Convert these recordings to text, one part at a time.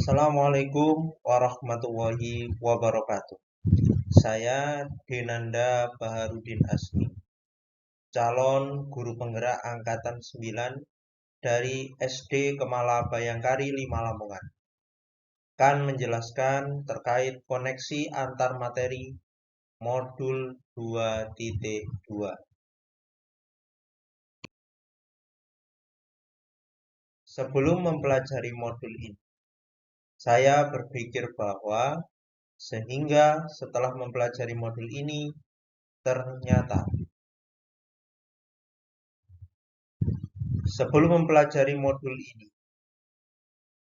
Assalamualaikum warahmatullahi wabarakatuh. Saya Denanda Baharudin Asmi, calon guru penggerak angkatan 9 dari SD Kemala Bayangkari 5 Lamongan. Akan menjelaskan terkait koneksi antar materi modul 2.2. Sebelum mempelajari modul ini, saya berpikir bahwa sehingga setelah mempelajari modul ini, ternyata sebelum mempelajari modul ini,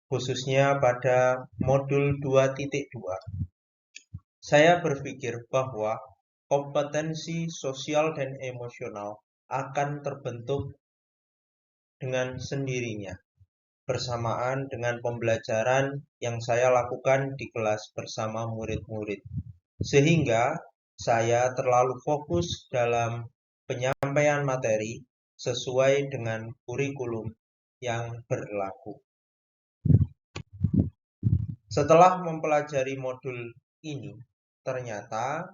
khususnya pada modul 2.2, saya berpikir bahwa kompetensi sosial dan emosional akan terbentuk dengan sendirinya, bersamaan dengan pembelajaran yang saya lakukan di kelas bersama murid-murid. Sehingga saya terlalu fokus dalam penyampaian materi sesuai dengan kurikulum yang berlaku. Setelah mempelajari modul ini, ternyata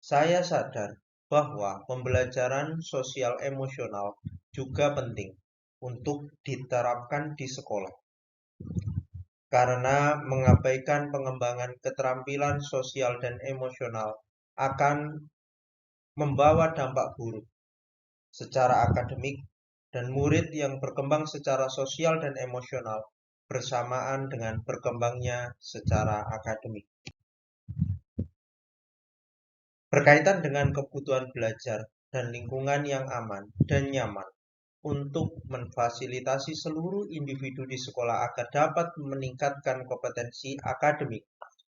saya sadar bahwa pembelajaran sosial emosional juga penting untuk diterapkan di sekolah. Karena mengabaikan pengembangan keterampilan sosial dan emosional akan membawa dampak buruk secara akademik, dan murid yang berkembang secara sosial dan emosional bersamaan dengan berkembangnya secara akademik. Berkaitan dengan kebutuhan belajar dan lingkungan yang aman dan nyaman untuk memfasilitasi seluruh individu di sekolah agar dapat meningkatkan kompetensi akademik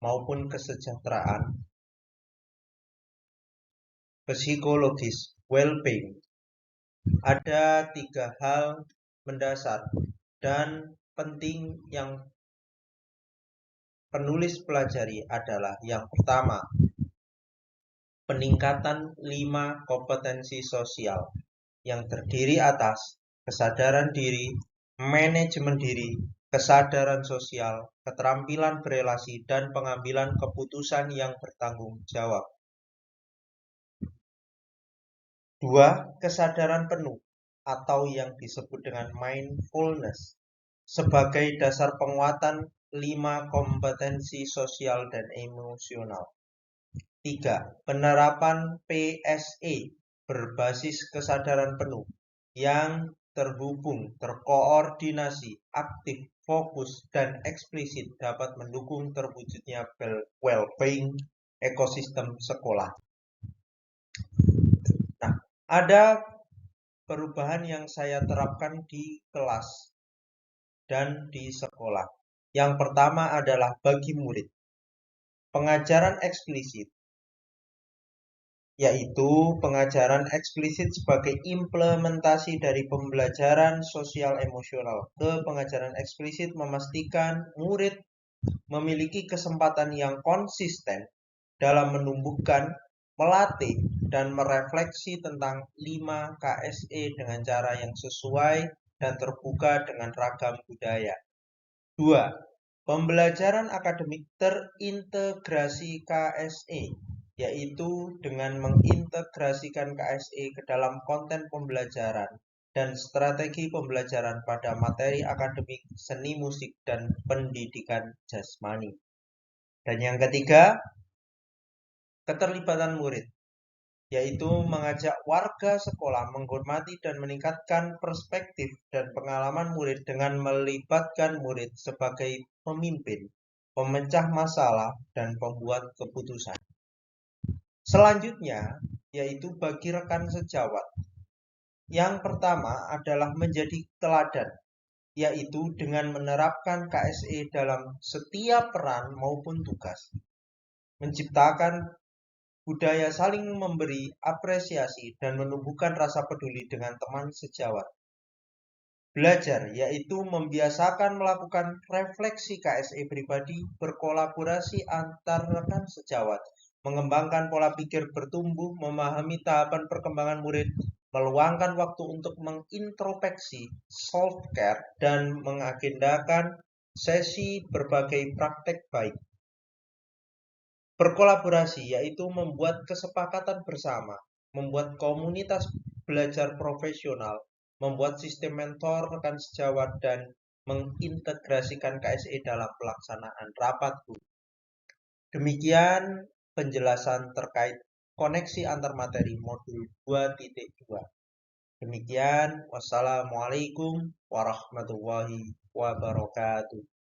maupun kesejahteraan psikologis, well-being. Ada 3 hal mendasar dan penting yang penulis pelajari adalah: yang pertama, peningkatan 5 kompetensi sosial yang terdiri atas kesadaran diri, manajemen diri, kesadaran sosial, keterampilan berelasi, dan pengambilan keputusan yang bertanggung jawab. 2. Kesadaran penuh atau yang disebut dengan mindfulness sebagai dasar penguatan 5 kompetensi sosial dan emosional. 3. Penerapan PSE berbasis kesadaran penuh yang terhubung, terkoordinasi, aktif, fokus, dan eksplisit dapat mendukung terwujudnya well-being ekosistem sekolah. Nah, ada perubahan yang saya terapkan di kelas dan di sekolah. Yang pertama adalah bagi murid, pengajaran eksplisit, yaitu pengajaran eksplisit sebagai implementasi dari pembelajaran sosial emosional. Pengajaran eksplisit memastikan murid memiliki kesempatan yang konsisten dalam menumbuhkan, melatih, dan merefleksi tentang 5 KSE dengan cara yang sesuai dan terbuka dengan ragam budaya. 2. Pembelajaran akademik terintegrasi KSE, yaitu dengan mengintegrasikan KSE ke dalam konten pembelajaran dan strategi pembelajaran pada materi akademik, seni musik, dan pendidikan jasmani. Dan yang ketiga, keterlibatan murid, yaitu mengajak warga sekolah menghormati dan meningkatkan perspektif dan pengalaman murid dengan melibatkan murid sebagai pemimpin, pemecah masalah, dan pembuat keputusan. Selanjutnya, yaitu bagi rekan sejawat. Yang pertama adalah menjadi teladan, yaitu dengan menerapkan KSE dalam setiap peran maupun tugas. Menciptakan budaya saling memberi apresiasi dan menumbuhkan rasa peduli dengan teman sejawat. Belajar, yaitu membiasakan melakukan refleksi KSE pribadi, berkolaborasi antar rekan sejawat, mengembangkan pola pikir bertumbuh, memahami tahapan perkembangan murid, meluangkan waktu untuk mengintrospeksi, self-care, dan mengagendakan sesi berbagai praktek baik. Berkolaborasi yaitu membuat kesepakatan bersama, membuat komunitas belajar profesional, membuat sistem mentor rekan sejawat, dan mengintegrasikan KSE dalam pelaksanaan rapat guru. Demikian penjelasan terkait koneksi antar materi modul 2.2. Demikian, wassalamualaikum warahmatullahi wabarakatuh.